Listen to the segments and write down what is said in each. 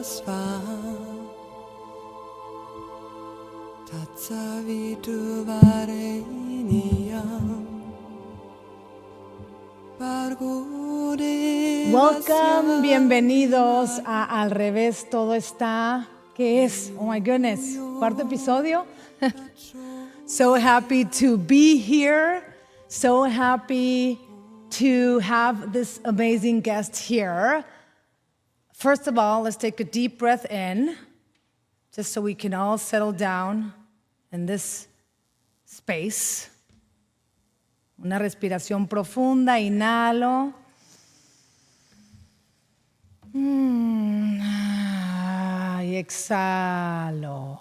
svar. Tackar du varje nian. Welcome, bienvenidos a Al Revés Todo Está. ¿Qué es? Oh my goodness, cuarto episodio. So happy to be here. So happy to have this amazing guest here. First of all, let's take a deep breath in, just so we can all settle down in this space. Una respiración profunda, inhalo. Y exhalo.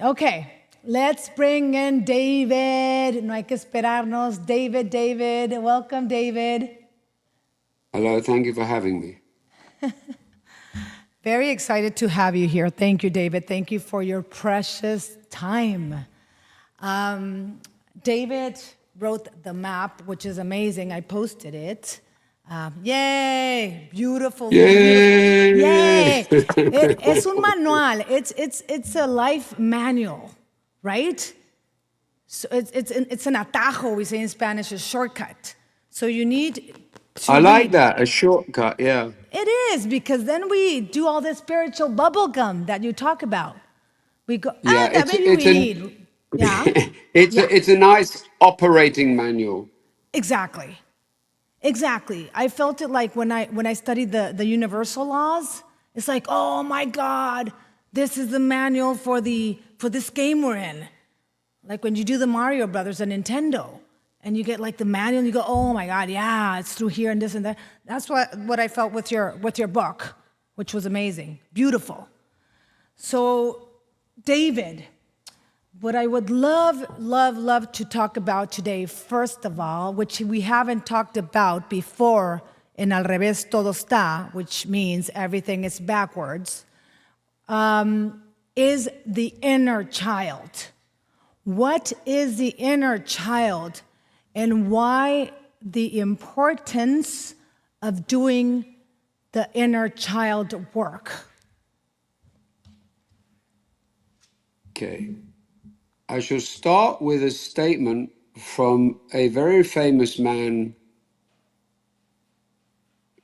Okay, let's bring in David. No hay que esperarnos. David, welcome, David. Hello, thank you for having me. Very excited to have you here. Thank you, David. Thank you for your precious time. David wrote the map, which is amazing. I posted it. Yay! Beautiful. Yay! Beautiful. Yay! Es un manual. It's a life manual, right? So it's an atajo, we say in Spanish, a shortcut. So you need to I like read. that, a shortcut, yeah. It is, because then we do all this spiritual bubble gum that you talk about. We go, Yeah, that maybe we need. Yeah. It's a nice operating manual. Exactly. I felt it like when I studied the universal laws. It's like, oh my God, this is the manual for this game we're in. Like when you do the Mario Brothers on Nintendo, and you get like the manual, and you go, oh my God, yeah, it's through here and this and that. That's what I felt with your book, which was amazing, beautiful. So, David, what I would love to talk about today, first of all, which we haven't talked about before in Al Revés Todo Está, which means everything is backwards, is the inner child. What is the inner child, and why the importance of doing the inner child work? Okay. I shall start with a statement from a very famous man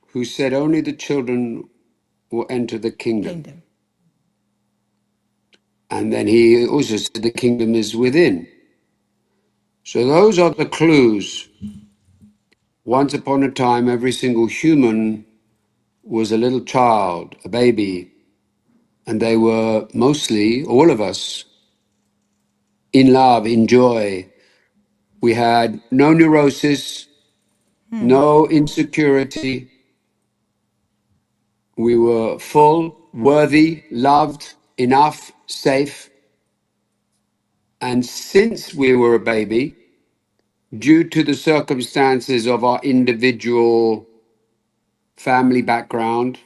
who said only the children will enter the kingdom. And then he also said the kingdom is within. So those are the clues. Once upon a time, every single human was a little child, a baby, and they were mostly, all of us, in love, in joy. We had no neurosis, no insecurity. We were full, worthy, loved, enough, safe. And since we were a baby, due to the circumstances of our individual family background,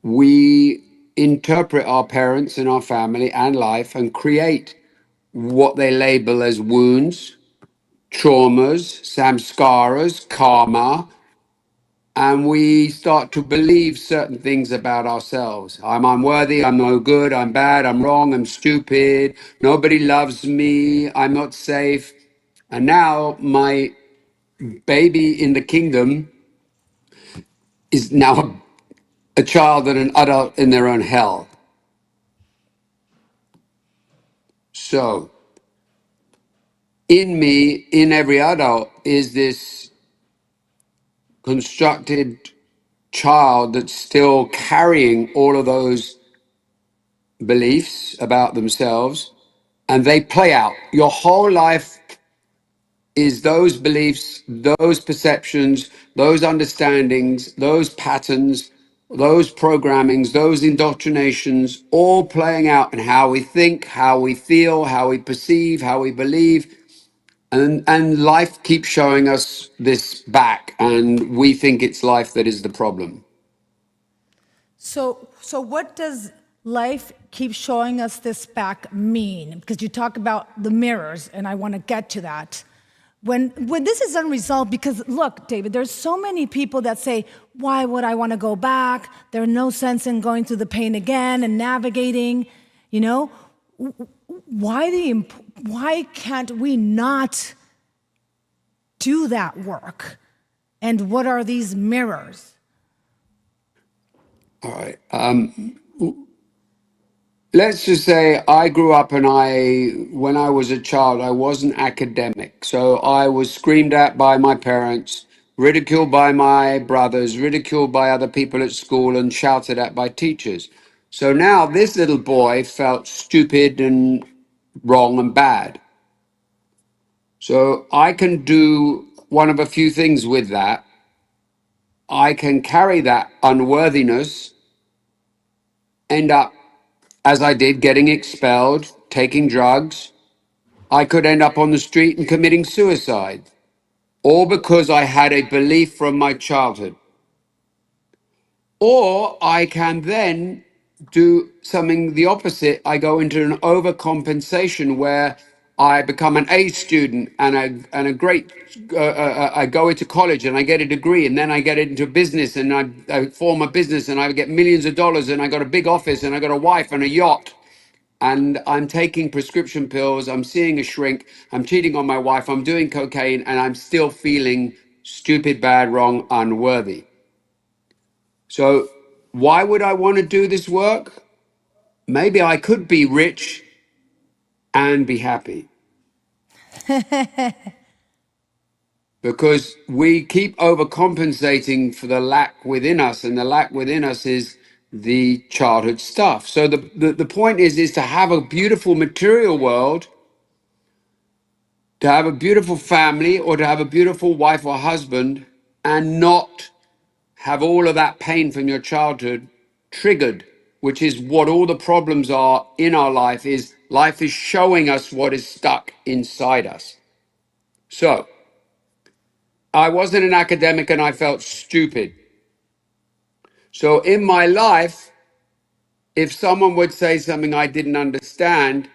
we interpret our parents and our family and life and create what they label as wounds, traumas, samskaras, karma, and we start to believe certain things about ourselves. I'm unworthy, I'm no good, I'm bad, I'm wrong, I'm stupid, nobody loves me, I'm not safe. And now my baby in the kingdom is now a child and an adult in their own hell. So, in me, in every adult, is this constructed child that's still carrying all of those beliefs about themselves, and they play out. Your whole life is those beliefs, those perceptions, those understandings, those patterns, those programmings, those indoctrinations, all playing out in how we think, how we feel, how we perceive, how we believe. And life keeps showing us this back, and we think it's life that is the problem. So what does life keep showing us this back mean? Because you talk about the mirrors, and I want to get to that. when this is unresolved, because look, David, there's so many people that say, why would I want to go back? There's no sense in going through the pain again and navigating, you know? Why can't we not do that work? And what are these mirrors? All right. Let's just say I grew up and when I was a child, I wasn't academic. So I was screamed at by my parents, ridiculed by my brothers, ridiculed by other people at school, and shouted at by teachers. So now this little boy felt stupid and wrong and bad. So I can do one of a few things with that. I can carry that unworthiness, end up, as I did, getting expelled, taking drugs. I could end up on the street and committing suicide, all because I had a belief from my childhood. Or I can then do something the opposite. I go into an overcompensation where I become an A student and a great. I go into college and I get a degree, and then I get into business and I form a business and I get millions of dollars and I got a big office and I got a wife and a yacht. And I'm taking prescription pills, I'm seeing a shrink, I'm cheating on my wife, I'm doing cocaine, and I'm still feeling stupid, bad, wrong, unworthy. So, why would I want to do this work? Maybe I could be rich and be happy. Because we keep overcompensating for the lack within us, and the lack within us is the childhood stuff. So the point is to have a beautiful material world, to have a beautiful family, or to have a beautiful wife or husband, and not have all of that pain from your childhood triggered, which is what all the problems are in our life is showing us what is stuck inside us. So I wasn't an academic and I felt stupid. So in my life, if someone would say something I didn't understand,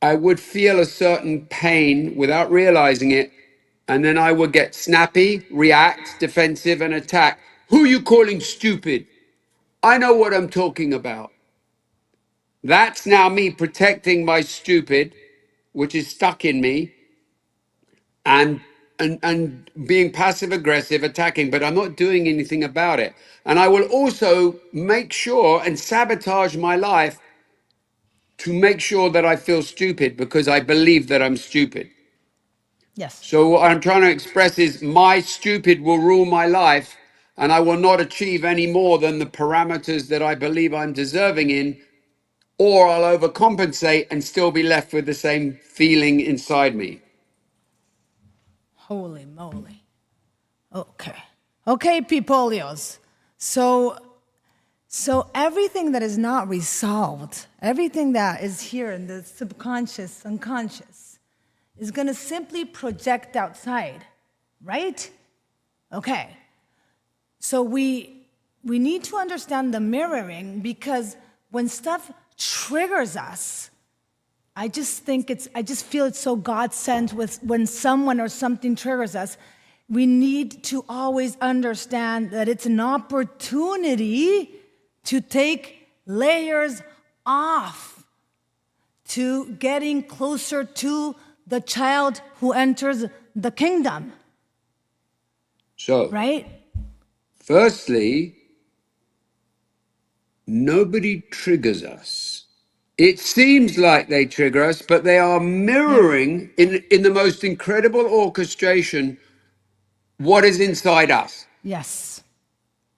I would feel a certain pain without realizing it. And then I would get snappy, react, defensive, and attack. Who are you calling stupid? I know what I'm talking about. That's now me protecting my stupid, which is stuck in me, and being passive aggressive, attacking, but I'm not doing anything about it. And I will also make sure and sabotage my life to make sure that I feel stupid because I believe that I'm stupid. Yes. So what I'm trying to express is my stupid will rule my life, and I will not achieve any more than the parameters that I believe I'm deserving in, or I'll overcompensate and still be left with the same feeling inside me. Holy moly. Okay. Okay, peopolios. So everything that is not resolved, everything that is here in the subconscious, unconscious, is going to simply project outside, right? Okay. So we need to understand the mirroring, because when stuff triggers us, I just feel it's so God sent with when someone or something triggers us. We need to always understand that it's an opportunity to take layers off, to getting closer to the child who enters the kingdom. So, Right? firstly, nobody triggers us. It seems like they trigger us, but they are mirroring in the most incredible orchestration what is inside us. Yes.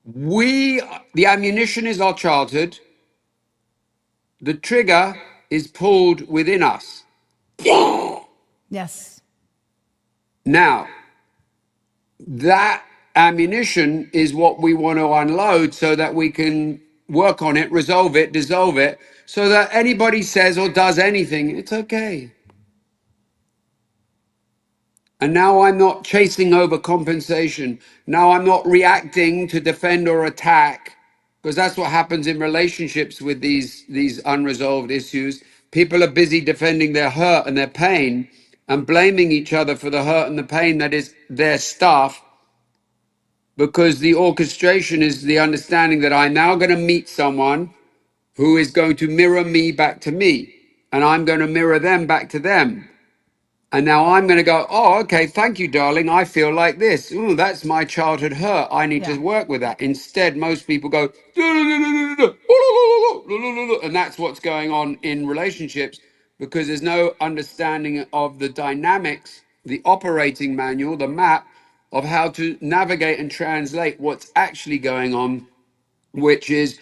The ammunition is our childhood. The trigger is pulled within us. Yes. Now, that ammunition is what we want to unload so that we can work on it, resolve it, dissolve it, so that anybody says or does anything, it's okay. And now I'm not chasing overcompensation. Now I'm not reacting to defend or attack, because that's what happens in relationships with these unresolved issues. People are busy defending their hurt and their pain, and blaming each other for the hurt and the pain that is their stuff, because the orchestration is the understanding that I'm now going to meet someone who is going to mirror me back to me, and I'm going to mirror them back to them. And now I'm going to go, oh, okay, thank you, darling. I feel like this. Ooh, that's my childhood hurt. I need to Yeah. work with that. Instead, most people go, and that's what's going on in relationships, because there's no understanding of the dynamics, the operating manual, the map of how to navigate and translate what's actually going on, which is,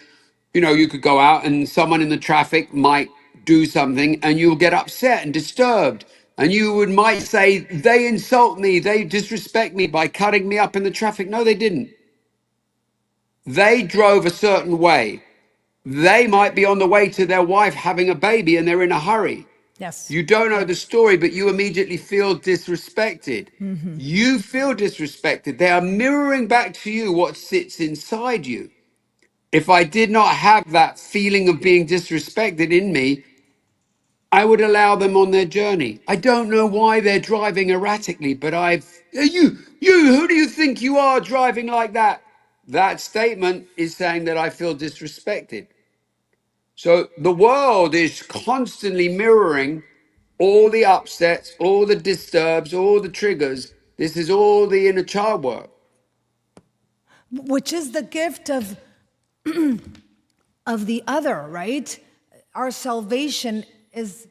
you know, you could go out and someone in the traffic might do something and you'll get upset and disturbed. And you would might say, they insult me, they disrespect me by cutting me up in the traffic. No, they didn't. They drove a certain way. They might be on the way to their wife having a baby and they're in a hurry. Yes. You don't know Yep. the story, but you immediately feel disrespected. You feel disrespected. They are mirroring back to you what sits inside you. If I did not have that feeling of being disrespected in me, I would allow them on their journey. I don't know why they're driving erratically, but who do you think you are driving like that? That statement is saying that I feel disrespected. So the world is constantly mirroring all the upsets, all the disturbs, all the triggers. This is all the inner child work. Which is the gift of the other, right? Our salvation is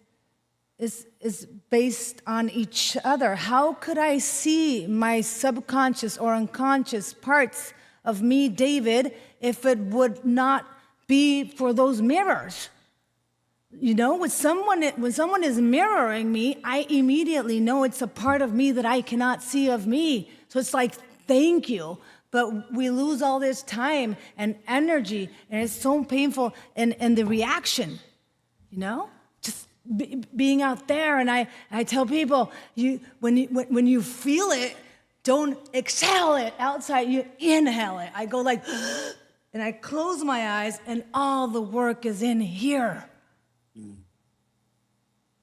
based on each other. How could I see my subconscious or unconscious parts of me, David, if it would not be for those mirrors? You know, when someone is mirroring me, I immediately know it's a part of me that I cannot see of me. So it's like, thank you. But we lose all this time and energy, and it's so painful. And the reaction, you know, just being out there. And I tell people, when you feel it, don't exhale it outside. You inhale it. I go like, and I close my eyes, and all the work is in here.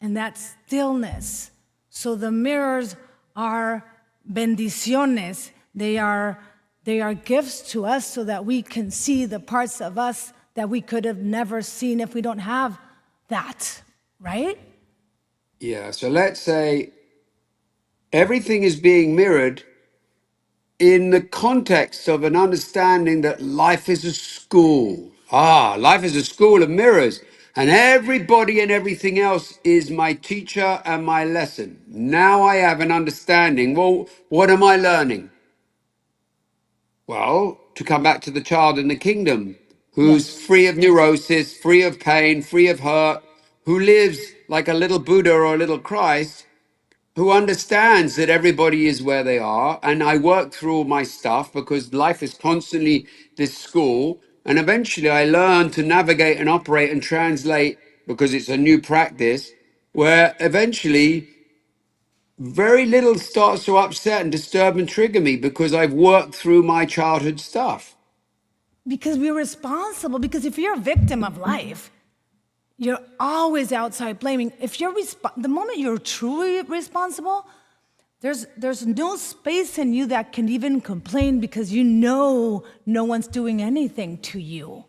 And that stillness. So the mirrors are bendiciones. They are gifts to us so that we can see the parts of us that we could have never seen if we don't have that, right? Yeah, so let's say everything is being mirrored in the context of an understanding that life is a school. Life is a school of mirrors, and everybody and everything else is my teacher and my lesson. Now I have an understanding. Well, what am I learning? Well, to come back to the child in the kingdom who's Yes. free of neurosis, free of pain, free of hurt, who lives like a little Buddha or a little Christ, who understands that everybody is where they are. And I work through all my stuff because life is constantly this school. And eventually I learn to navigate and operate and translate because it's a new practice where eventually very little starts to upset and disturb and trigger me because I've worked through my childhood stuff. Because we're responsible. Because if you're a victim of life, you're always outside blaming. If you're the moment you're truly responsible, there's no space in you that can even complain because you know no one's doing anything to you.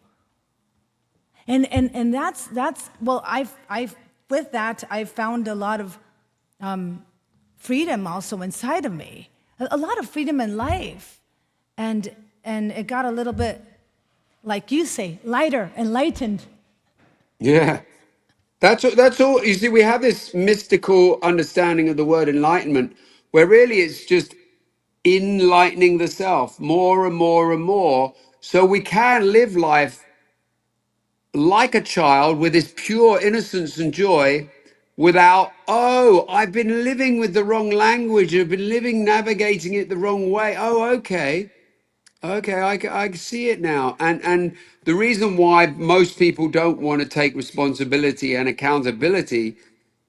And that's well, I've with that I've found a lot of freedom also inside of me, a lot of freedom in life, and it got a little bit, like you say, lighter, enlightened. Yeah. That's all. You see, we have this mystical understanding of the word enlightenment, where really it's just enlightening the self more and more and more, so we can live life like a child with this pure innocence and joy without, oh, I've been living with the wrong language, I've been living navigating it the wrong way. Oh, okay. Okay, I can see it now. And the reason why most people don't want to take responsibility and accountability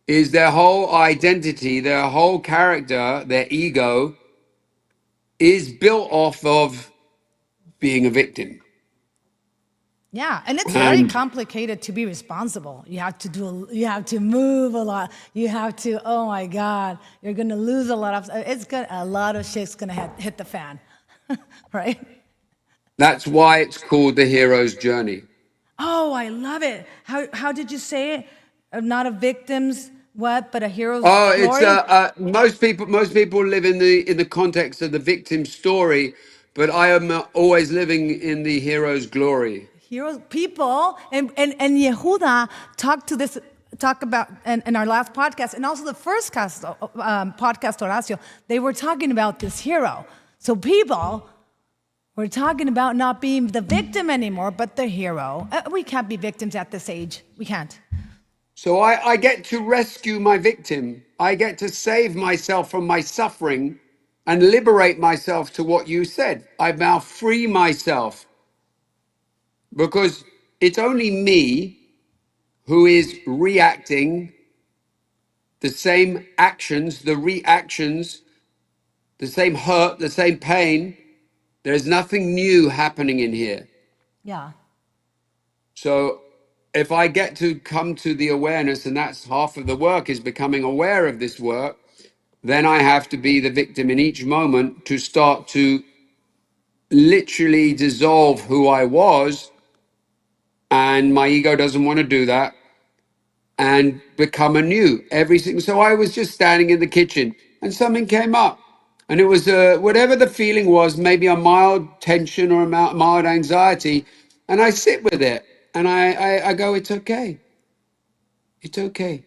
is their whole identity, their whole character, their ego is built off of being a victim. Yeah, and it's very And complicated to be responsible. You have to move a lot. You have to, oh my God, you're gonna lose a lot of, a lot of shit's gonna hit the fan, right? that's why it's called the hero's journey. Oh, I love it. How did you say it? Not a victim's what, but a hero's Oh, it's glory? most people live in the context of the victim story, but I am always living in the hero's glory. Heroes, people, and Yehuda talk about in our last podcast, and also the first podcast, Horacio, they were talking about this hero. So people, we're talking about not being the victim anymore, but the hero. We can't be victims at this age. We can't. So I get to rescue my victim. I get to save myself from my suffering and liberate myself to what you said. I now free myself because it's only me who is reacting the same actions, the reactions, the same hurt, the same pain. There's nothing new happening in here. Yeah. So if I get to come to the awareness, and that's half of the work is becoming aware of this work, then I have to be the victim in each moment to start to literally dissolve who I was. And my ego doesn't want to do that and become anew. Everything. So I was just standing in the kitchen and something came up. And it was whatever the feeling was, maybe a mild tension or a mild anxiety. And I sit with it and I go, it's okay. It's okay.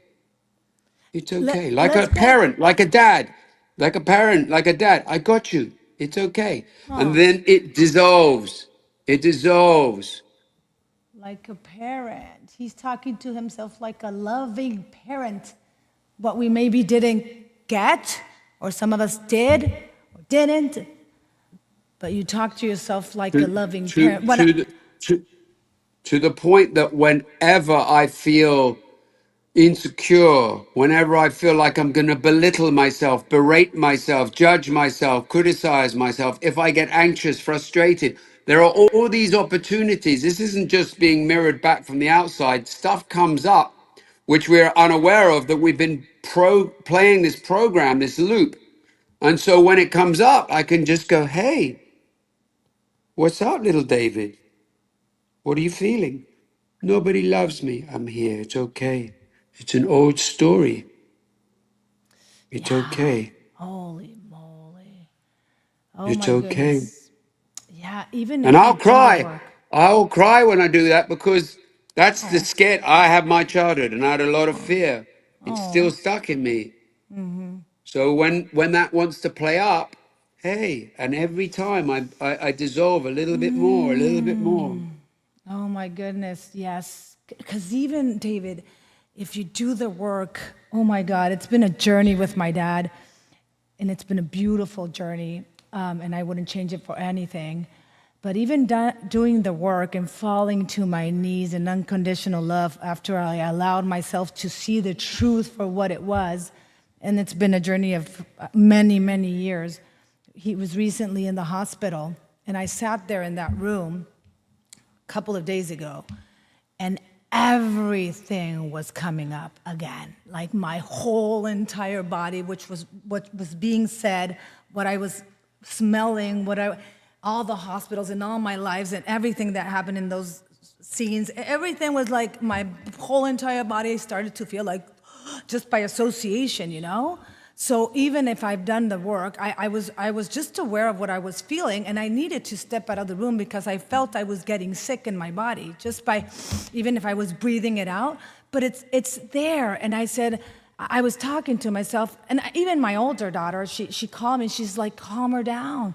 It's okay. Like a Let's go. parent, like a dad, like a parent, like a dad. I got you. It's okay. And Oh, then it dissolves. It dissolves. like a parent. He's talking to himself like a loving parent. What we maybe didn't get, or some of us did or didn't, but you talk to yourself like a To, loving to, parent. What? to, the, to the point that whenever I feel insecure, whenever I feel like I'm going to belittle myself, berate myself, judge myself, criticize myself, if I get anxious, frustrated, there are all these opportunities. This isn't just being mirrored back from the outside. Stuff comes up which we're unaware of that we've been playing this program, this loop. And so when it comes up, I can just go, hey, what's up, little David? What are you feeling? Nobody loves me. I'm here. It's okay. It's an old story. It's Yeah. okay. Holy moly. Oh It's my okay. goodness. Yeah, even And if you I'll do the cry. work. I'll cry when I do that because that's the Oh, scared. I have my childhood and I had a lot of fear. It's still oh. stuck in me. So when that wants to play up, hey, and every time I dissolve a little bit more, a little bit more. Oh my goodness, yes. Because even, David, if you do the work, oh my God, it's been a journey with my dad, and it's been a beautiful journey, and I wouldn't change it for anything. But even doing the work and falling to my knees in unconditional love after I allowed myself to see the truth for what it was, and it's been a journey of many, many years. He was recently in the hospital, and I sat there in that room couple of days ago, and everything was coming up again. Like my whole entire body, which was what was being said, what I was smelling, all the hospitals and all my lives and everything that happened in those scenes, everything was like my whole entire body started to feel like just by association, you know? So even if I've done the work, I was just aware of what I was feeling, and I needed to step out of the room because I felt I was getting sick in my body just by, even if I was breathing it out. But it's there, and I said, I was talking to myself, and even my older daughter, she called me, she's like, calm her down.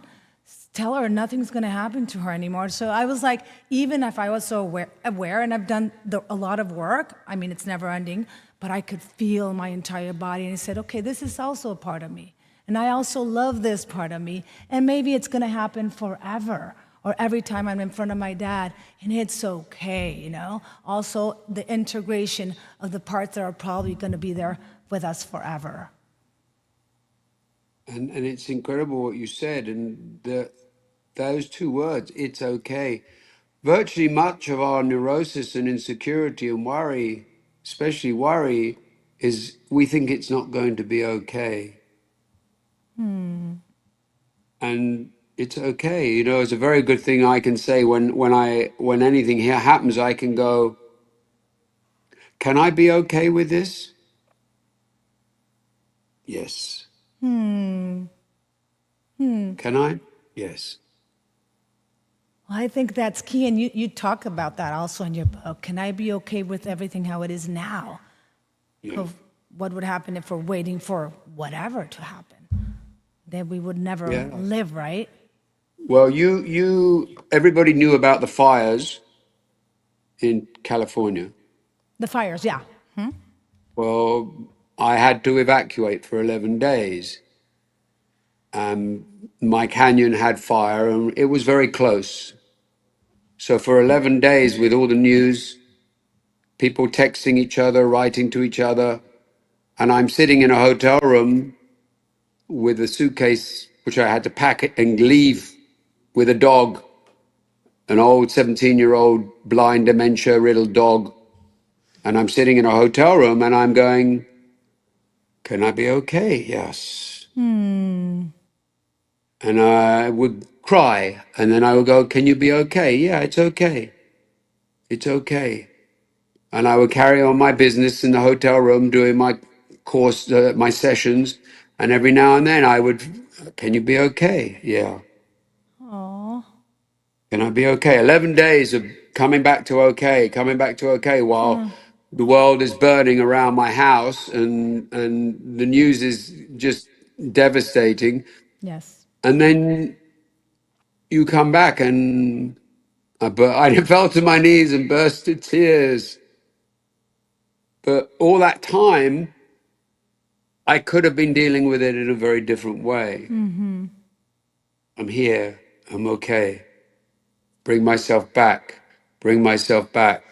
Tell her nothing's going to happen to her anymore. So I was like, even if I was so aware and I've done a lot of work, I mean, it's never ending, but I could feel my entire body. And I said, okay, this is also a part of me. And I also love this part of me. And maybe it's going to happen forever or every time I'm in front of my dad. And it's okay, you know? Also, the integration of the parts that are probably going to be there with us forever. And it's incredible what you said. And those two words, it's okay. virtually much of our neurosis and insecurity and worry, especially worry, is we think it's not going to be okay. And it's okay. You know, it's a very good thing I can say when anything here happens, I can go, can I be okay with this? Yes. Can I? Yes. Well, I think that's key, and you talk about that also in your book. Can I be okay with everything how it is now? Yeah. Of what would happen if we're waiting for whatever to happen? Then we would never Yeah. live, right? Well, everybody knew about the fires in California. The fires, yeah. Well, I had to evacuate for 11 days. My canyon had fire and it was very close. So for 11 days, with all the news, people texting each other, writing to each other, and I'm sitting in a hotel room with a suitcase, which I had to pack and leave with a dog, an old 17-year-old blind, dementia riddled dog. And I'm sitting in a hotel room and I'm going, can I be okay? Yes. And I would cry. And then I would go, can you be okay? Yeah, it's okay. It's okay. And I would carry on my business in the hotel room doing my course, my sessions. And every now and then I would, can you be okay? Yeah. Oh, Can I be okay? 11 days of coming back to okay while the world is burning around my house and the news is just devastating. yes. And then you come back and I fell to my knees and burst into tears. But all that time, I could have been dealing with it in a very different way. I'm here. I'm okay. Bring myself back. Bring myself back.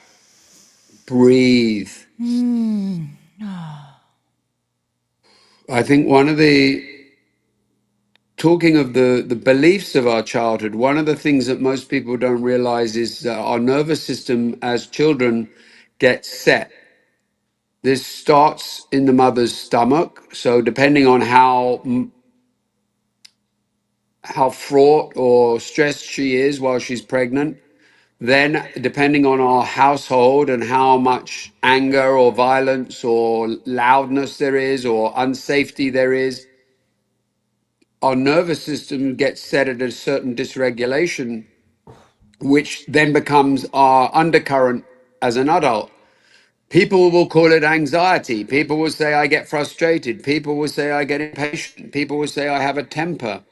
Breathe. I think talking of the beliefs of our childhood, one of the things that most people don't realize is that our nervous system as children gets set. This starts in the mother's stomach. So depending on how fraught or stressed she is while she's pregnant, then depending on our household and how much anger or violence or loudness there is or unsafety there is, our nervous system gets set at a certain dysregulation, which then becomes our undercurrent as an adult. People will call it anxiety. People will say, I get frustrated. People will say, I get impatient. People will say, I have a temper.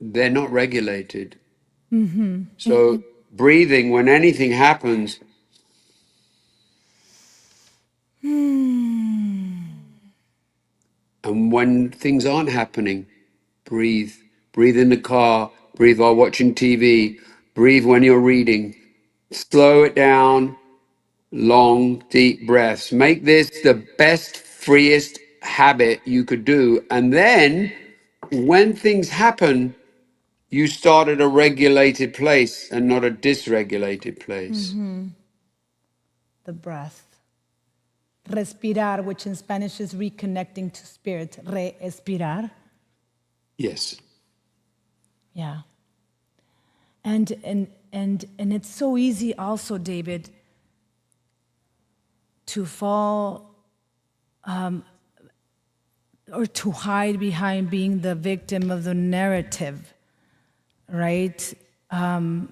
They're not regulated. So, breathing, when anything happens, and when things aren't happening, breathe. Breathe in the car, breathe while watching TV, breathe when you're reading. Slow it down, long, deep breaths. Make this the best, freest habit you could do. And then when things happen, you start at a regulated place and not a dysregulated place. The breath. Respirar, which in Spanish is reconnecting to spirit. Respirar. Yes. Yeah. And it's so easy also, David, to fall or to hide behind being the victim of the narrative, right? I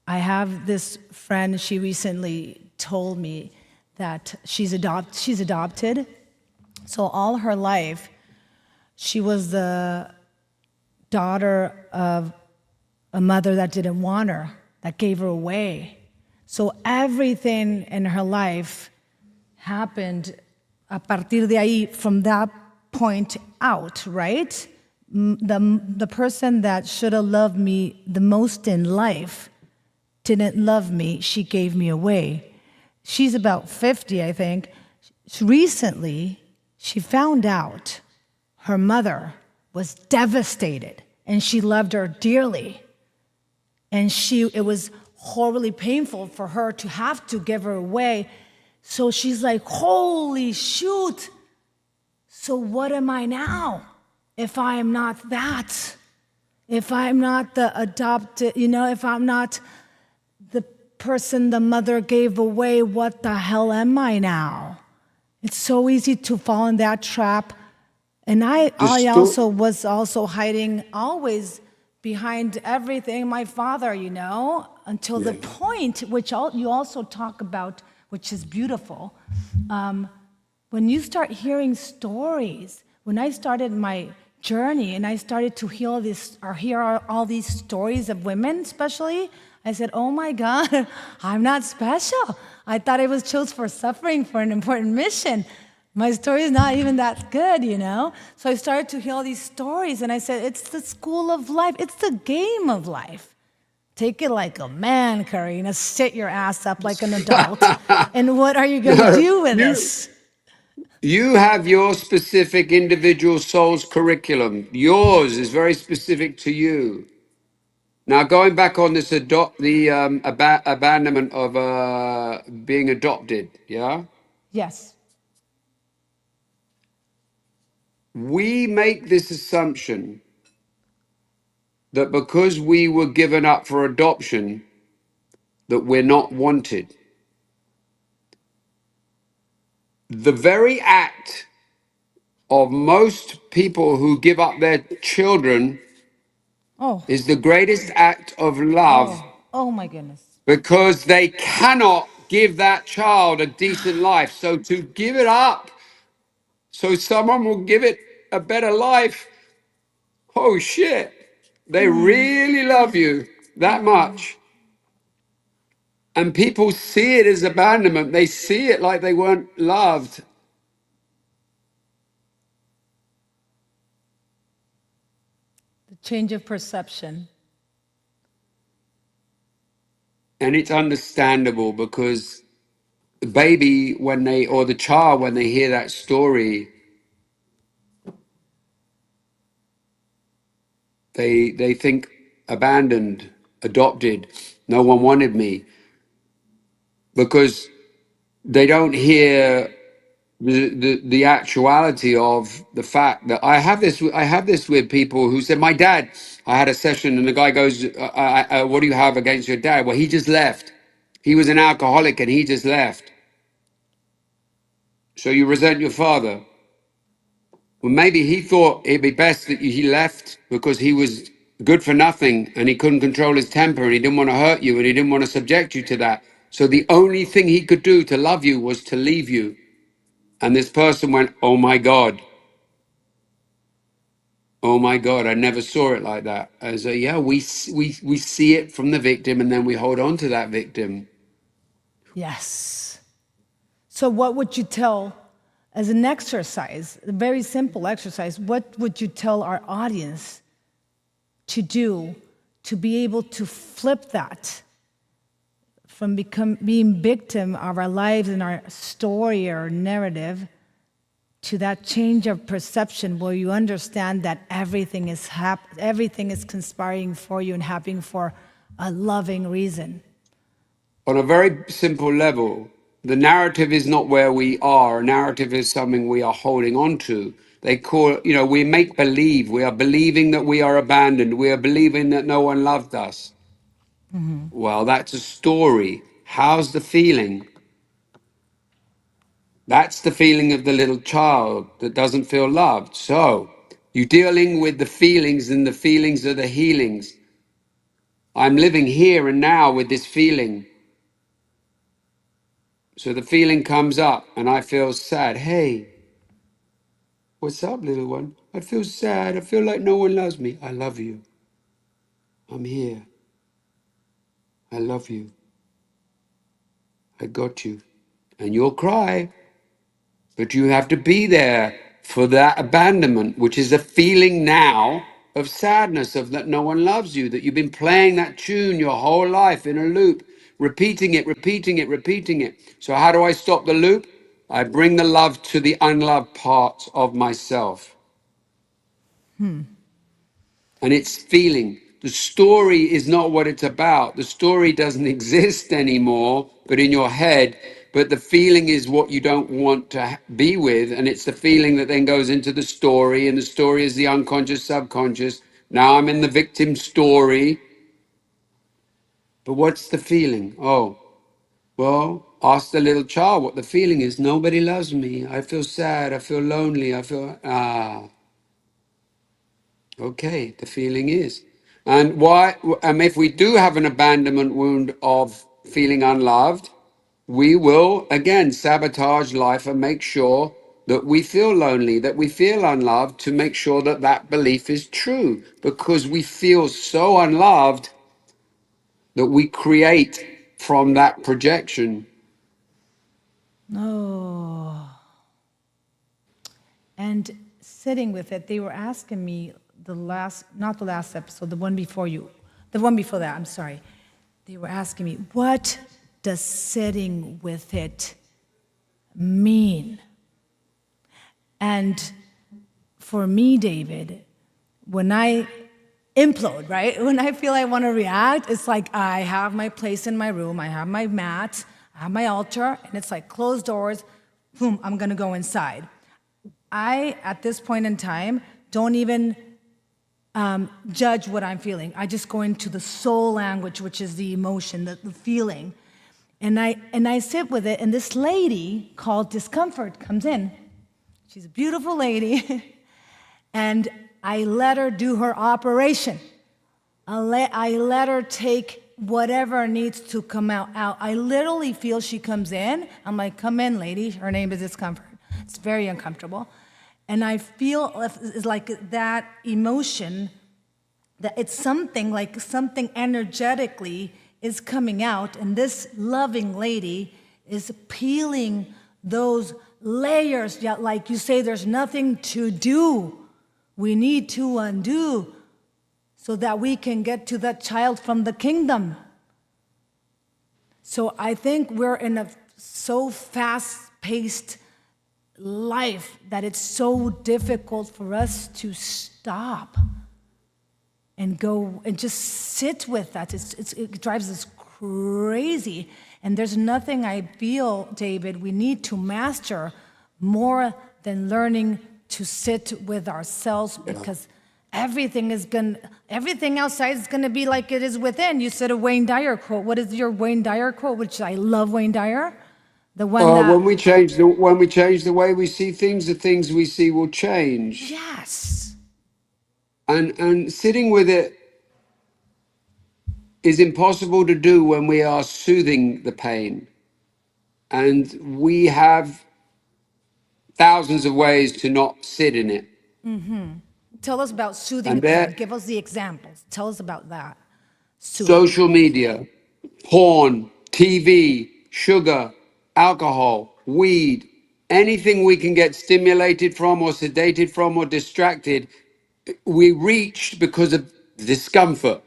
have this friend, she recently told me that she's adopted. So all her life, she was the daughter of a mother that didn't want her, that gave her away. So everything in her life happened a partir de ahí, from that point out, right? The person that should have loved me the most in life didn't love me, she gave me away. She's about 50, I think. Recently, she found out her mother was devastated and she loved her dearly. And it was horribly painful for her to have to give her away. So she's like, holy shoot. So what am I now if I am not that? If I'm not the adopted, if I'm not the person the mother gave away, what the hell am I now? It's so easy to fall in that trap. And I also was also hiding always behind everything, my father, until the point, which you also talk about, which is beautiful. When you start hearing stories, when I started my journey and I started to hear all these stories of women, especially, I said, oh my God, I'm not special. I thought I was chosen for suffering for an important mission. My story is not even that good, So I started to hear all these stories and I said, it's the school of life. It's the game of life. Take it like a man, Karina. Sit your ass up like an adult. And what are you going to do with this? You have your specific individual soul's curriculum. Yours is very specific to you. Now, going back on this abandonment of being adopted, yeah? Yes. We make this assumption that because we were given up for adoption, that we're not wanted. The very act of most people who give up their children Oh, is the greatest act of love oh my goodness. because they cannot give that child a decent life. So to give it up so someone will give it a better life, oh shit, they really love you that much. And people see it as abandonment. They see it like they weren't loved. The change of perception. And it's understandable because the baby, or the child, when they hear that story, they think abandoned, adopted, no one wanted me, because they don't hear the actuality of the fact that I have this with people who said, my dad, I had a session and the guy goes, what do you have against your dad? Well, he just left. He was an alcoholic and he just left. So you resent your father. Well, maybe he thought it'd be best that he left because he was good for nothing and he couldn't control his temper and he didn't want to hurt you and he didn't want to subject you to that. So the only thing he could do to love you was to leave you. And this person went, oh my God. Oh my God, I never saw it like that. As we see it from the victim and then we hold on to that victim. Yes. So what would you tell as an exercise, a very simple exercise, what would you tell our audience to do to be able to flip that from being victim of our lives and our story or narrative to that change of perception where you understand that everything is conspiring for you and happening for a loving reason? On a very simple level, the narrative is not where we are. A narrative is something we are holding on to. They call, we make believe. We are believing that we are abandoned. We are believing that no one loved us. Well, that's a story. How's the feeling? That's the feeling of the little child that doesn't feel loved. So you're dealing with the feelings, and the feelings are the healings. I'm living here and now with this feeling. So the feeling comes up and I feel sad. Hey, what's up, little one? I feel sad. I feel like no one loves me. I love you. I'm here. I love you. I got you. And you'll cry. But you have to be there for that abandonment, which is a feeling now of sadness, of that no one loves you, that you've been playing that tune your whole life in a loop, repeating it, repeating it, repeating it. So how do I stop the loop? I bring the love to the unloved parts of myself. And it's feeling. The story is not what it's about. The story doesn't exist anymore, but in your head. But the feeling is what you don't want to be with. And it's the feeling that then goes into the story. And the story is the unconscious, subconscious. Now I'm in the victim story. But what's the feeling? Oh, well, ask the little child what the feeling is. Nobody loves me. I feel sad. I feel lonely. I feel, okay, the feeling is. And why, if we do have an abandonment wound of feeling unloved, we will again sabotage life and make sure that we feel lonely, that we feel unloved, to make sure that that belief is true, because we feel so unloved that we create from that projection. Oh. And sitting with it, they were asking me not the last episode, the one before you, the one before that, I'm sorry. They were asking me, what does sitting with it mean? And for me, David, when I implode, right? When I feel I want to react, it's like I have my place in my room, I have my mat, I have my altar, and it's like closed doors, boom, I'm going to go inside. I, at this point in time, don't even judge what I'm feeling. I just go into the soul language, which is the emotion, the feeling. And I sit with it, and this lady called Discomfort comes in. She's a beautiful lady. And I let her do her operation. I let her take whatever needs to come out. I literally feel she comes in. I'm like, come in, lady. Her name is Discomfort. It's very uncomfortable. And I feel it's like that emotion, that it's something like something energetically is coming out, and this loving lady is peeling those layers. Yeah, like you say, there's nothing to do. We need to undo so that we can get to that child from the kingdom. So I think we're in a so fast-paced life that it's so difficult for us to stop and go and just sit with that. It drives us crazy. And there's nothing I feel, David, we need to master more than learning to sit with ourselves, because everything outside is going to be like it is within. You said a Wayne Dyer quote. What is your Wayne Dyer quote? Which I love Wayne Dyer. The one that, When we change the way we see things, the things we see will change. yes. And sitting with it is impossible to do when we are soothing the pain. And we have thousands of ways to not sit in it. Tell us about soothing And the pain. there, Give us the examples. Tell us about that. Soothing. social media, porn, TV, sugar, alcohol, weed, anything we can get stimulated from or sedated from or distracted, we reach because of discomfort.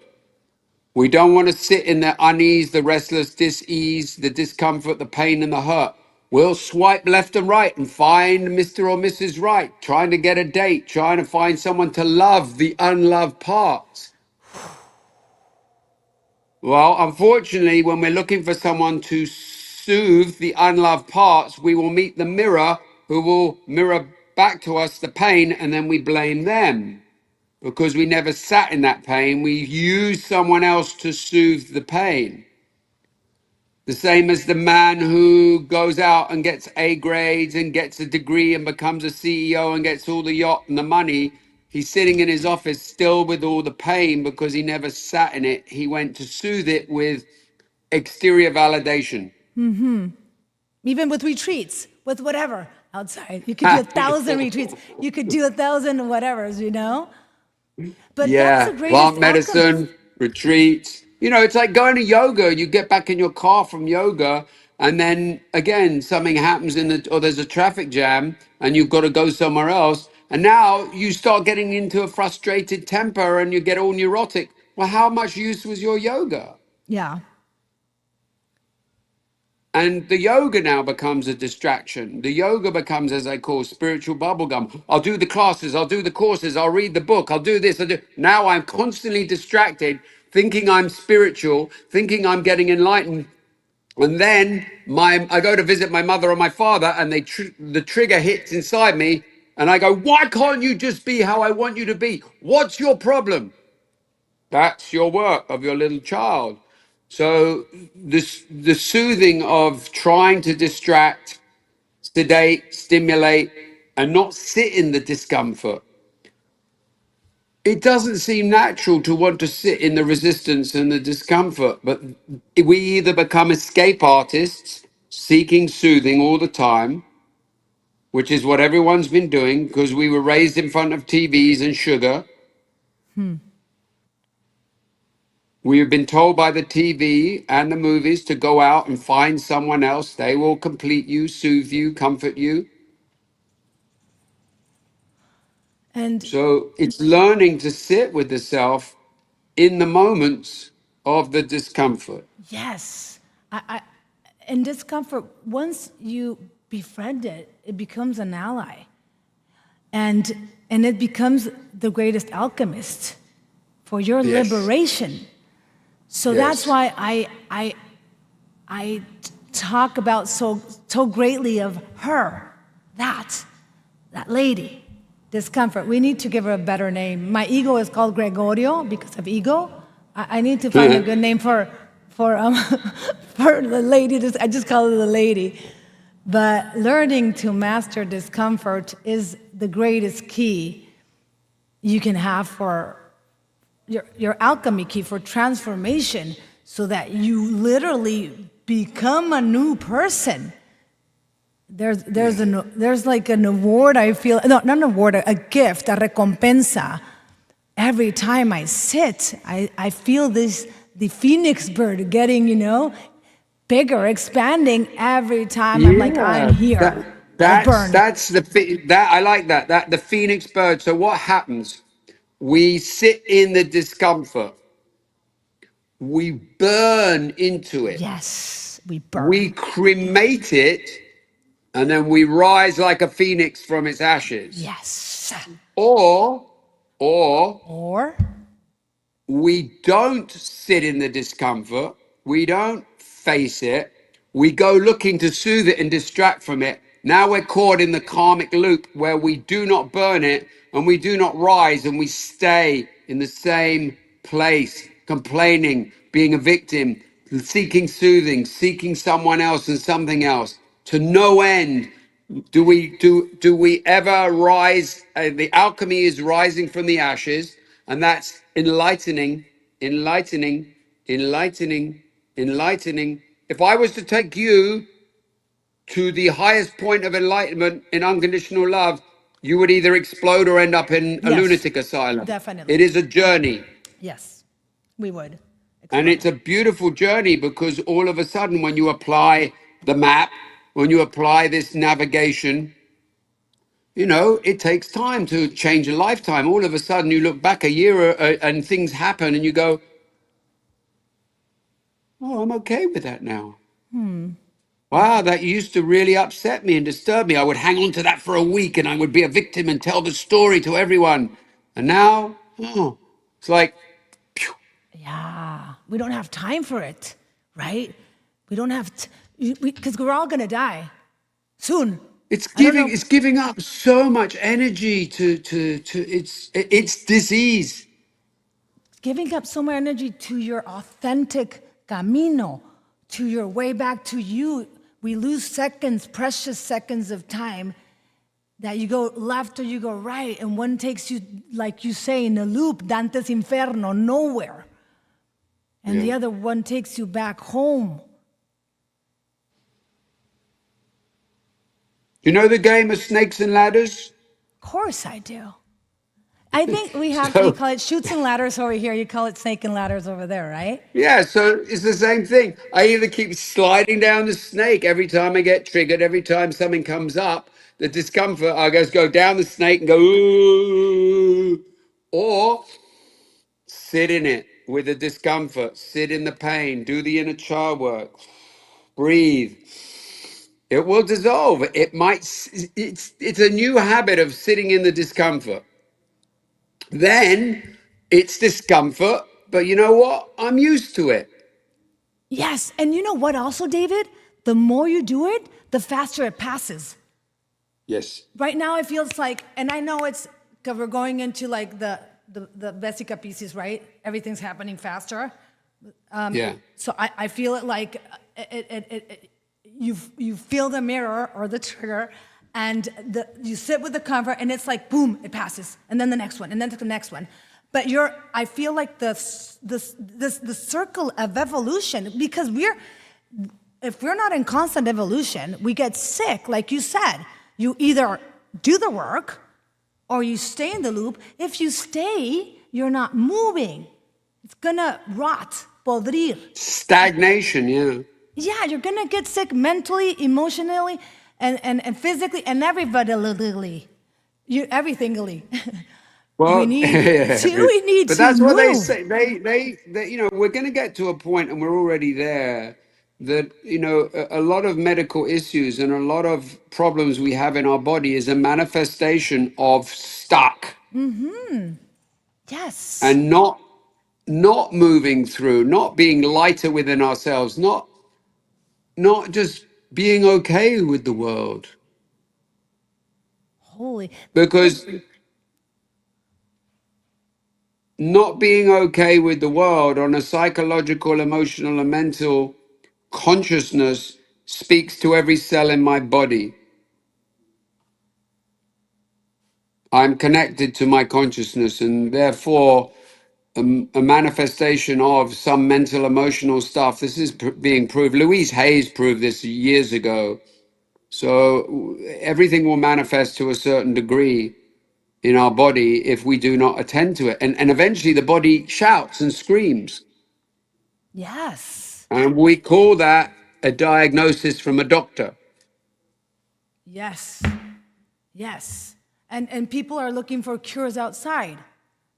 We don't want to sit in the unease, the restless dis-ease, the discomfort, the pain, and the hurt. We'll swipe left and right and find Mr. or Mrs. Right, trying to get a date, trying to find someone to love the unloved parts. Well, unfortunately, when we're looking for someone to soothe the unloved parts, we will meet the mirror who will mirror back to us the pain, and then we blame them. Because we never sat in that pain, we use someone else to soothe the pain. The same as the man who goes out and gets A grades and gets a degree and becomes a CEO and gets all the yacht and the money. He's sitting in his office still with all the pain because he never sat in it. He went to soothe it with exterior validation. Even with retreats, with whatever outside. You could do 1,000 retreats. You could do 1,000 whatevers, you know? But that's Yeah, the greatest plant outcomes. medicine, retreats. You know, it's like going to yoga. You get back in your car from yoga, and then again, something happens or there's a traffic jam, and you've got to go somewhere else. And now you start getting into a frustrated temper and you get all neurotic. Well, how much use was your yoga? Yeah. And the yoga now becomes a distraction. The yoga becomes, as I call, spiritual bubblegum. I'll do the classes, I'll do the courses, I'll read the book, I'll do this. Now I'm constantly distracted, thinking I'm spiritual, thinking I'm getting enlightened. And then I go to visit my mother or my father, and the trigger hits inside me, and I go, "Why can't you just be how I want you to be? What's your problem?" That's your work of your little child. So the soothing of trying to distract, sedate, stimulate, and not sit in the discomfort. It doesn't seem natural to want to sit in the resistance and the discomfort, but we either become escape artists, seeking soothing all the time, which is what everyone's been doing because we were raised in front of TVs and sugar. We have been told by the TV and the movies to go out and find someone else. They will complete you, soothe you, comfort you. And So it's learning to sit with the self in the moments of the discomfort. yes, and discomfort, once you befriend it, it becomes an ally. And it becomes the greatest alchemist for your Yes. liberation. So that's Yes. why I talk about so greatly of her, that lady, discomfort. We need to give her a better name. My ego is called Gregorio because of ego. I need to find a good name for for the lady. I just call her the lady. But learning to master discomfort is the greatest key you can have for your alchemy key for transformation, so that you literally become a new person. There's like an award, I feel, no, not an award, a gift, a recompensa. Every time I sit, I feel the phoenix bird getting, bigger, expanding every time. I'm like, I'm Yeah. here. I'll That's burn. that I like that. That the phoenix bird. So what happens? We sit in the discomfort. We burn into it. Yes, we We burn. cremate it, and then we rise like a phoenix from its ashes. Yes. Or, or Or, we don't sit in the discomfort. We don't face it. We go looking to soothe it and distract from it. Now we're caught in the karmic loop where we do not burn it and we do not rise, and we stay in the same place, complaining, being a victim, seeking soothing, seeking someone else and something else to no end. Do we ever rise? The alchemy is rising from the ashes, and that's enlightening, enlightening, enlightening, enlightening. If I was to take you to the highest point of enlightenment in unconditional love, you would either explode or end up in a yes, lunatic asylum. It definitely. is a journey. Yes, we would And explode. it's a beautiful journey because all of a sudden, when you apply the map, when you apply this navigation, it takes time to change a lifetime. All of a sudden, you look back a year and things happen, and you go, "Oh, I'm okay with that now." Wow, that used to really upset me and disturb me. I would hang on to that for a week, and I would be a victim and tell the story to everyone. And now, it's like, phew, Yeah, we don't have time for it, right? We don't have because we're all gonna die soon. it's I don't giving know, it's giving up so much energy to it's disease. giving up so much energy to your authentic camino, to your way back to you. We lose seconds, precious seconds of time that you go left or you go right, and one takes you, like you say, in a loop, Dante's Inferno, nowhere. And the Yeah. other one takes you back home. You know the game of snakes and ladders? Of course I do. I think we So call it shoots and ladders over here. You call it snake and ladders over there, right? yeah, so it's the same thing. I either keep sliding down the snake every time I get triggered, every time something comes up, the discomfort, I just go down the snake and go, ooh, or sit in it with the discomfort, sit in the pain, do the inner child work, breathe. It will dissolve. It might. It's a new habit of sitting in the discomfort. Then it's discomfort, but you know what? I'm used to it. Yes, and you know what also, David? The more you do it, the faster it passes. Yes. Right now it feels like, and I know it's because we're going into like the Vesica pieces, right? Everything's happening faster. Yeah. So I feel it like you feel the mirror or the trigger, and you sit with the comfort, and it's like boom, it passes, and then the next one, and then the next one. But I feel like the circle of evolution, because if we're not in constant evolution, we get sick. Like you said, you either do the work or you stay in the loop. If you stay, you're not moving. It's gonna rot, podrir. Stagnation. Yeah. Yeah, you're gonna get sick mentally, emotionally, and physically, and everybody. Everythingly. we Well, need yeah, to we need but to that's what they move. say. They, we're going to get to a point, and we're already there, that, a lot of medical issues and a lot of problems we have in our body is a manifestation of stuck Yes. and not moving through, not being lighter within ourselves, not just being okay with the world. Holy. Because not being okay with the world on a psychological, emotional, and mental consciousness speaks to every cell in my body. I'm connected to my consciousness, and therefore, a manifestation of some mental, emotional stuff. This is being proved. Louise Hayes proved this years ago. So everything will manifest to a certain degree in our body if we do not attend to it. And eventually the body shouts and screams. Yes. And we call that a diagnosis from a doctor. Yes. Yes. And people are looking for cures outside.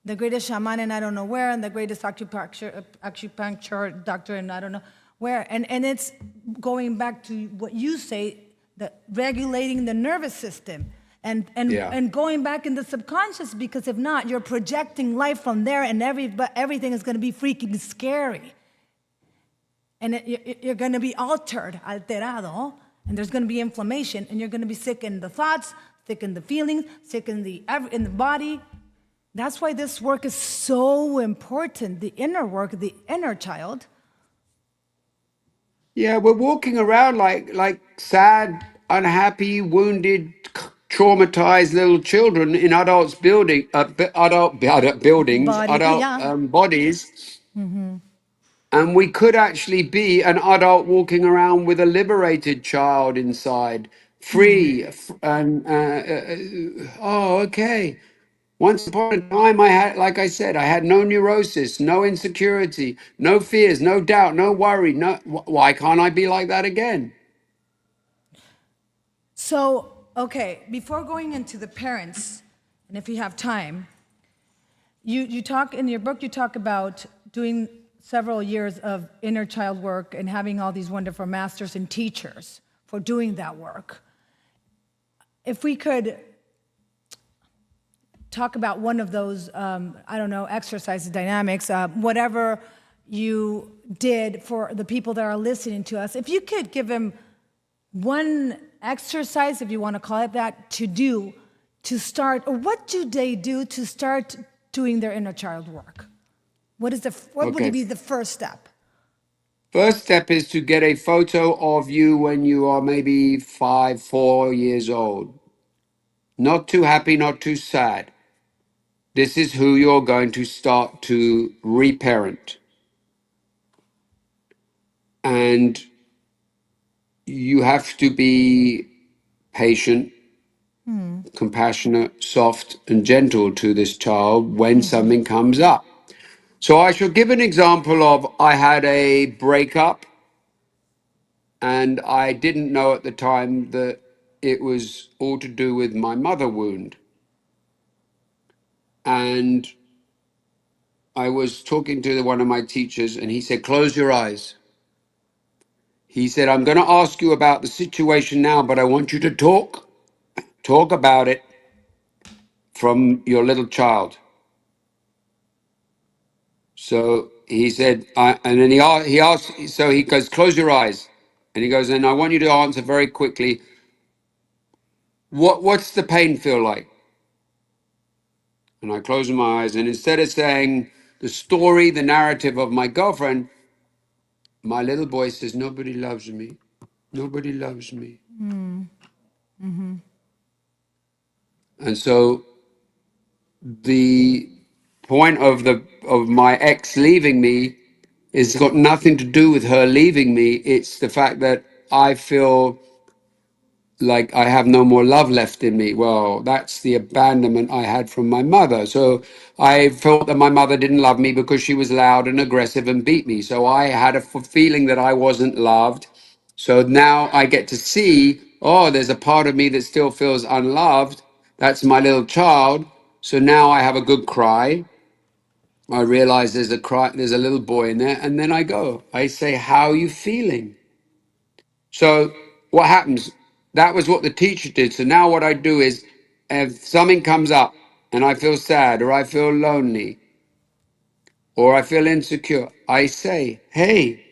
The greatest shaman in I don't know where, and the greatest acupuncture doctor in I don't know where. And it's going back to what you say, the regulating the nervous system Yeah. and going back in the subconscious, because if not, you're projecting life from there, and everything is going to be freaking scary. And you're going to be alterado, and there's going to be inflammation, and you're going to be sick in the thoughts, sick in the feelings, sick in the body. That's why this work is so important, the inner work, the inner child. Yeah, we're walking around like sad, unhappy, wounded, traumatized little children in adults building adult buildings, Body, adult yeah. bodies. And we could actually be an adult walking around with a liberated child inside, free. And oh, okay. Once upon a time, I had, like I said, I had no neurosis, no insecurity, no fears, no doubt, no worry. No, why can't I be like that again? So, okay, before going into the parents, and if you have time, you talk in your book, you talk about doing several years of inner child work and having all these wonderful masters and teachers for doing that work. If we could talk about one of those, I don't know, exercises, dynamics, whatever you did for the people that are listening to us, if you could give them one exercise, if you want to call it that, to do to start, or what do they do to start doing their inner child work? What would Okay. be the first step? First step is to get a photo of you when you are maybe 5, 4 years old. Not too happy, not too sad. This is who you're going to start to reparent. And you have to be patient, compassionate, soft, and gentle to this child when something comes up. So I shall give an example of, I had a breakup, and I didn't know at the time that it was all to do with my mother wound. And I was talking to one of my teachers, and he said, close your eyes. he said, I'm going to ask you about the situation now, but I want you to talk about it from your little child. So he said, and then he asked, so he goes, close your eyes. And he goes, and I want you to answer very quickly, what's the pain feel like? And I close my eyes, and instead of saying the story, the narrative of my girlfriend, my little boy says, nobody loves me. Nobody loves me. And so the point of my ex leaving me is got nothing to do with her leaving me. It's the fact that I feel like I have no more love left in me. Well, that's the abandonment I had from my mother. So I felt that my mother didn't love me because she was loud and aggressive and beat me. So I had a feeling that I wasn't loved. So now I get to see, oh, there's a part of me that still feels unloved. That's my little child. So now I have a good cry. I realize there's a little boy in there, and then I go. I say, "How are you feeling?" So what happens? That was what the teacher did. So now what I do is, if something comes up and I feel sad or I feel lonely or I feel insecure, I say, "Hey,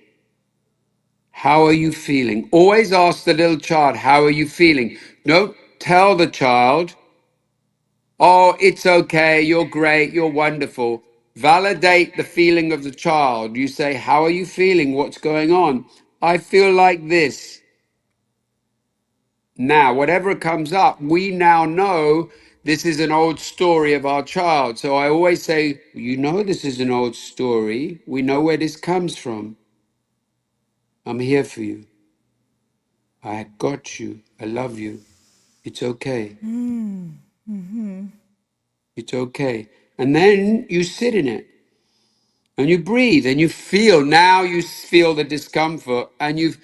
how are you feeling?" Always ask the little child, "How are you feeling?" Don't tell the child, "Oh, it's okay, you're great, you're wonderful." Validate the feeling of the child. You say, "How are you feeling? What's going on?" "I feel like this." Now, whatever comes up, we now know this is an old story of our child. So I always say, "You know, this is an old story. We know where this comes from. I'm here for you. I got you. I love you. It's okay. It's okay." And then you sit in it. And you breathe and you feel. Now you feel the discomfort, and you've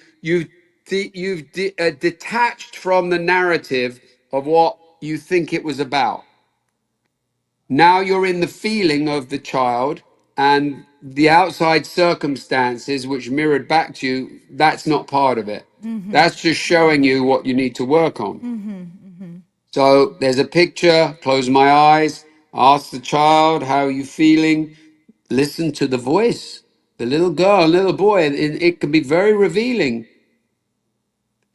detached from the narrative of what you think it was about. Now you're in the feeling of the child, and the outside circumstances which mirrored back to you, that's not part of it. That's just showing you what you need to work on. So there's a picture, close my eyes, ask the child, how are you feeling? Listen to the voice, the little girl, little boy. It can be very revealing.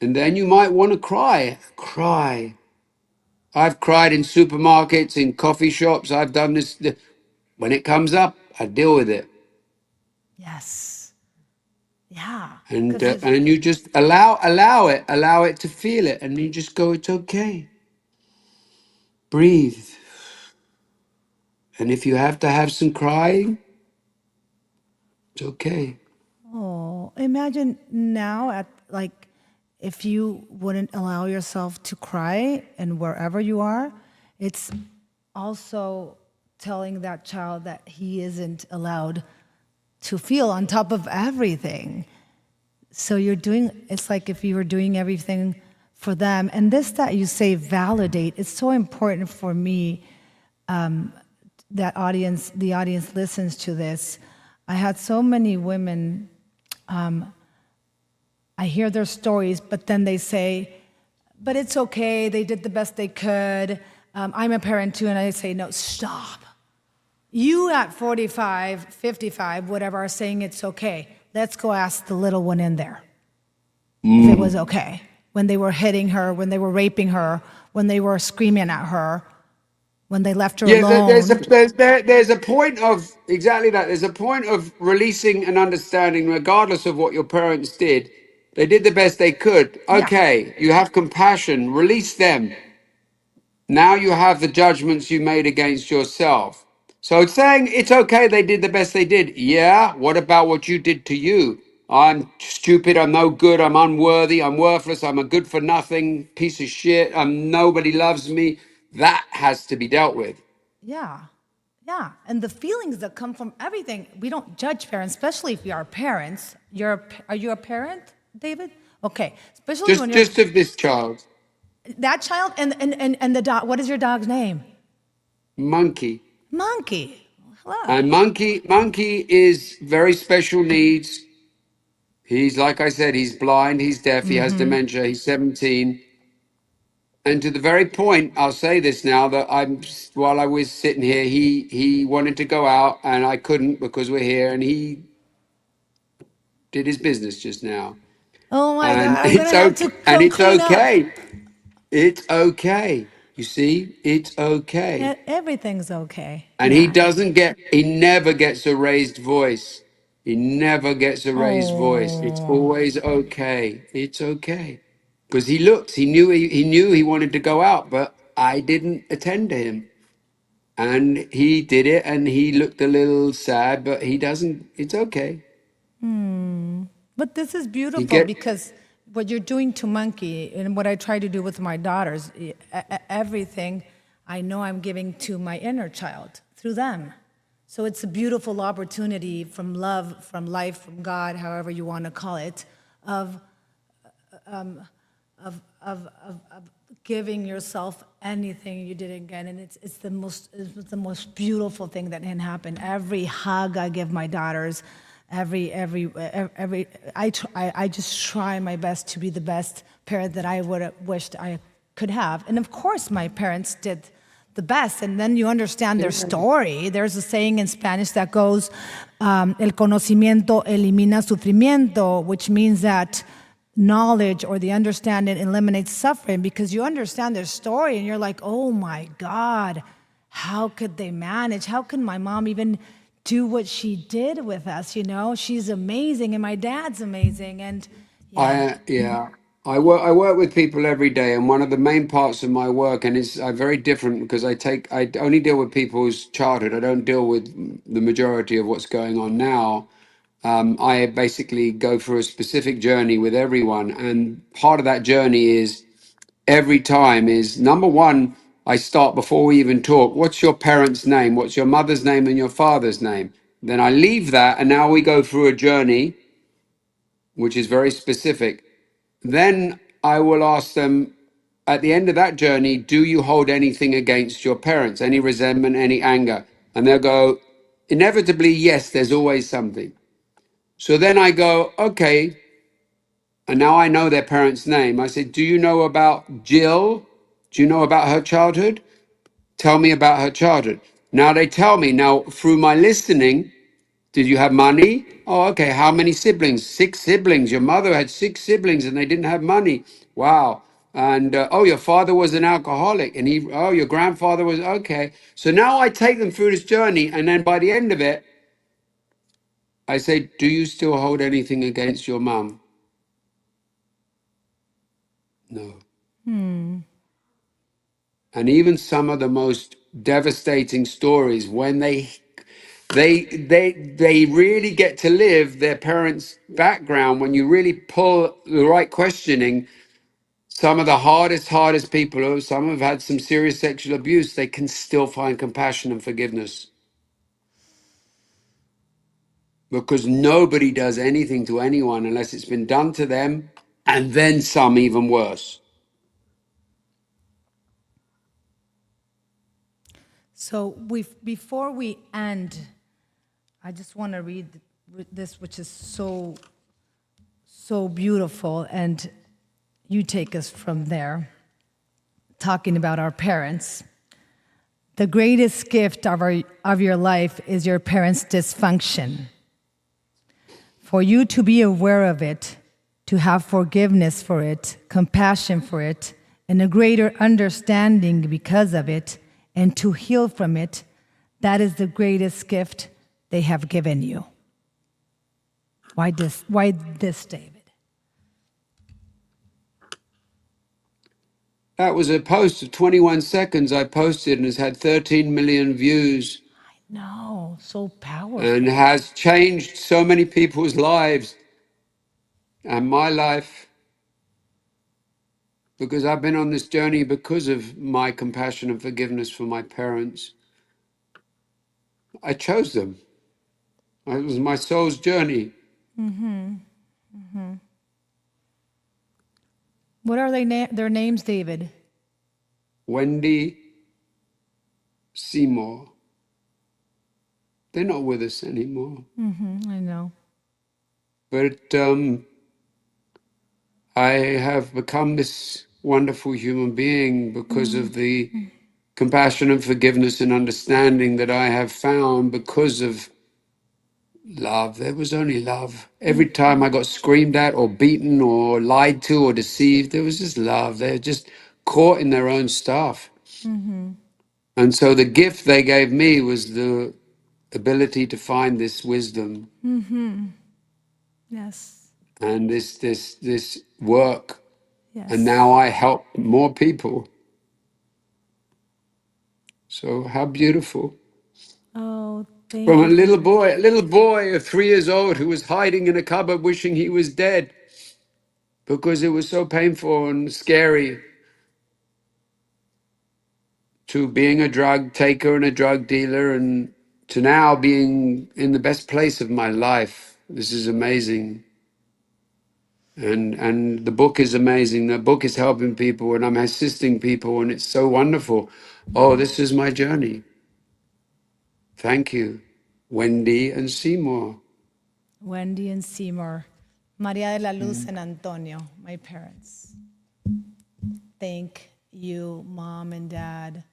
And then you might want to cry. Cry. I've cried in supermarkets, in coffee shops. I've done this. When it comes up, I deal with it. Yes. Yeah. And Because it's, and you just allow it to feel it. And you just go, it's okay. Breathe. And if you have to have some crying, it's okay. oh, imagine now at like if you wouldn't allow yourself to cry and wherever you are, it's also telling that child that he isn't allowed to feel on top of everything. So you're doing, it's like if you were doing everything for them. And this that you say validate, it's so important for me that the audience listens to this. I had so many women, I hear their stories, but then they say, but it's okay, they did the best they could. I'm a parent too, and I say, no, stop. You at 45, 55, whatever, are saying it's okay. Let's go ask the little one in there if it was okay. When they were hitting her, when they were raping her, when they were screaming at her, when they left her Yeah, alone. there's a point of exactly that. There's a point of releasing and understanding, regardless of what your parents did. They did the best they could. Yeah, Okay, you have compassion. Release them. Now you have the judgments you made against yourself. So it's saying it's okay, they did the best they did. Yeah, what about what you did to you? I'm stupid, I'm no good, I'm unworthy, I'm worthless, I'm a good for nothing piece of shit, nobody loves me. That has to be dealt with. yeah, yeah. And the feelings that come from everything, we don't judge parents, especially if we are parents. Are you a parent, David? Okay, especially when you're Just of this child, that child and the dog. What is your dog's name? Monkey. Monkey. Hello. And Monkey is very special needs. He's, like I said, he's blind, he's deaf, he has dementia, he's 17. And to the very point, I'll say this now, that while I was sitting here, he wanted to go out and I couldn't because we're here, and he did his business just now. Oh my And God, I'm gonna it's have to okay. And come it's clean up. okay. It's okay. You see, it's okay. Everything's okay. And Yeah. he never gets a raised voice. He never gets a raised voice. It's Oh. always okay. It's okay. Because he knew he wanted to go out, but I didn't attend to him. And he did it and he looked a little sad, but he doesn't, it's okay. But this is He beautiful get because what you're doing to Monkey and what I try to do with my daughters, everything I know I'm giving to my inner child through them. So it's a beautiful opportunity from love, from life, from God, however you want to call it, of giving yourself anything you didn't get, and it's the most beautiful thing that can happen. Every hug I give my daughters, I just try my best to be the best parent that I would have wished I could have, and of course my parents did the best. And then you understand their story. There's a saying in Spanish that goes, "El conocimiento elimina sufrimiento," which means that knowledge or the understanding eliminates suffering, because you understand their story and you're like, oh my God, how could they manage? How can my mom even do what she did with us? You know, she's amazing and my dad's amazing. And yeah. yeah. I work with people every day, and one of the main parts of my work, and it's very different because I only deal with people's childhood. I don't deal with the majority of what's going on now. I basically go through a specific journey with everyone, and part of that journey is every time is number one. I start before we even talk. What's your parents' name? What's your mother's name and your father's name? Then I leave that, and now we go through a journey which is very specific. Then I will ask them at the end of that journey, do you hold anything against your parents? Any resentment, any anger? And they'll go, inevitably, yes, there's always something. So then I go, okay. And now I know their parents' name. I said, do you know about Jill? Do you know about her childhood? Tell me about her childhood. Now they tell me. Now, through my listening, did you have money? Oh, okay. How many siblings? 6 siblings. Your mother had 6 siblings and they didn't have money. Wow. And oh, your father was an alcoholic, and your grandfather was okay. So now I take them through this journey, and then by the end of it, I say, do you still hold anything against your mum? No. And even some of the most devastating stories, when they really get to live their parents' background, when you really pull the right questioning, some of the hardest people, who some have had some serious sexual abuse, they can still find compassion and forgiveness, because nobody does anything to anyone unless it's been done to them, and then some even worse. So before we end, I just want to read this, which is so beautiful, and you take us from there, talking about our parents. The greatest gift of your life is your parents' dysfunction. For you to be aware of it, to have forgiveness for it, compassion for it, and a greater understanding because of it, and to heal from it, that is the greatest gift they have given you. Why this, David? That was a post of 21 seconds I posted, and has had 13 million views No, so and powerful. has changed so many people's lives and my life, because I've been on this journey because of my compassion and forgiveness for my parents. I chose them. It was my soul's journey. What are their names, David? Wendy, Seymour. They're not with us anymore. I know. But I have become this wonderful human being because of the compassion and forgiveness and understanding that I have found because of love. There was only love. Every time I got screamed at or beaten or lied to or deceived, there was just love. They're just caught in their own stuff. And so the gift they gave me was the ability to find this wisdom Yes. and this work. And Yes. now I help more people. So how beautiful. Oh, From thank you, David. a little boy of 3 years old who was hiding in a cupboard wishing he was dead because it was so painful and scary, to being a drug taker and a drug dealer, and to now being in the best place of my life. This is amazing. And the book is amazing. The book is helping people and I'm assisting people and it's so wonderful. Oh, this is my journey. Thank you, Wendy and Seymour. Wendy and Seymour, Maria de la Luz and Antonio, my parents. Thank you, Mom and Dad,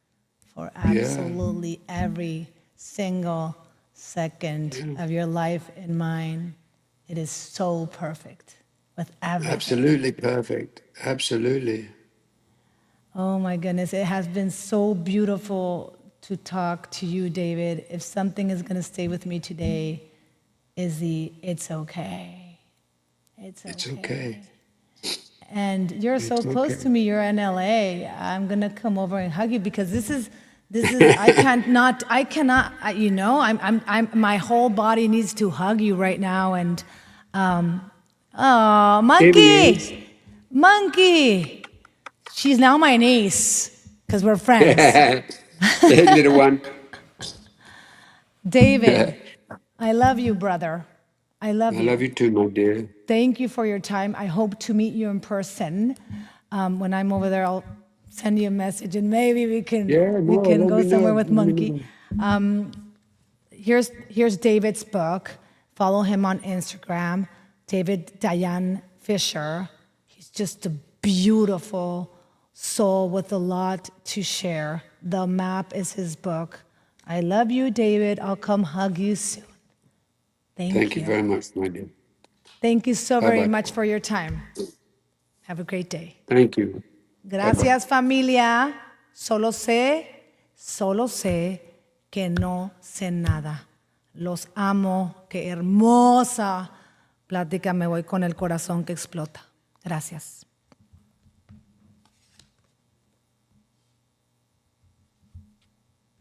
for absolutely every single second of your life and mine. It is so perfect with everything. Absolutely perfect. Absolutely. Oh my goodness, it has been so beautiful to talk to you, David. If something is going to stay with me today, is the it's okay. It's It's okay. okay. And you're so It's close okay. to me. You're in LA. I'm gonna come over and hug you because this is I cannot I'm my whole body needs to hug you right now. And oh, Here he is. monkey, she's now my niece because we're friends. Hey, little one. David, I I love you, brother. I love love you. you too, my dear. Thank you for your time. I hope to meet you in person. When I'm over there, I'll send you a message, and maybe Yeah, we no, can let go me somewhere know. with Let me Monkey. know. Here's David's book. Follow him on Instagram, David Dayan Fisher. He's just a beautiful soul with a lot to share. The Map is his book. I love you, David. I'll come hug you soon. Thank Thank you you. very much, my dear. Thank you so Bye very bye. much for your time. Have a great day. Thank you. Bye bye. Gracias, familia. Solo sé que no sé nada. Los amo. Qué hermosa plática. Me voy con el corazón que explota. Gracias.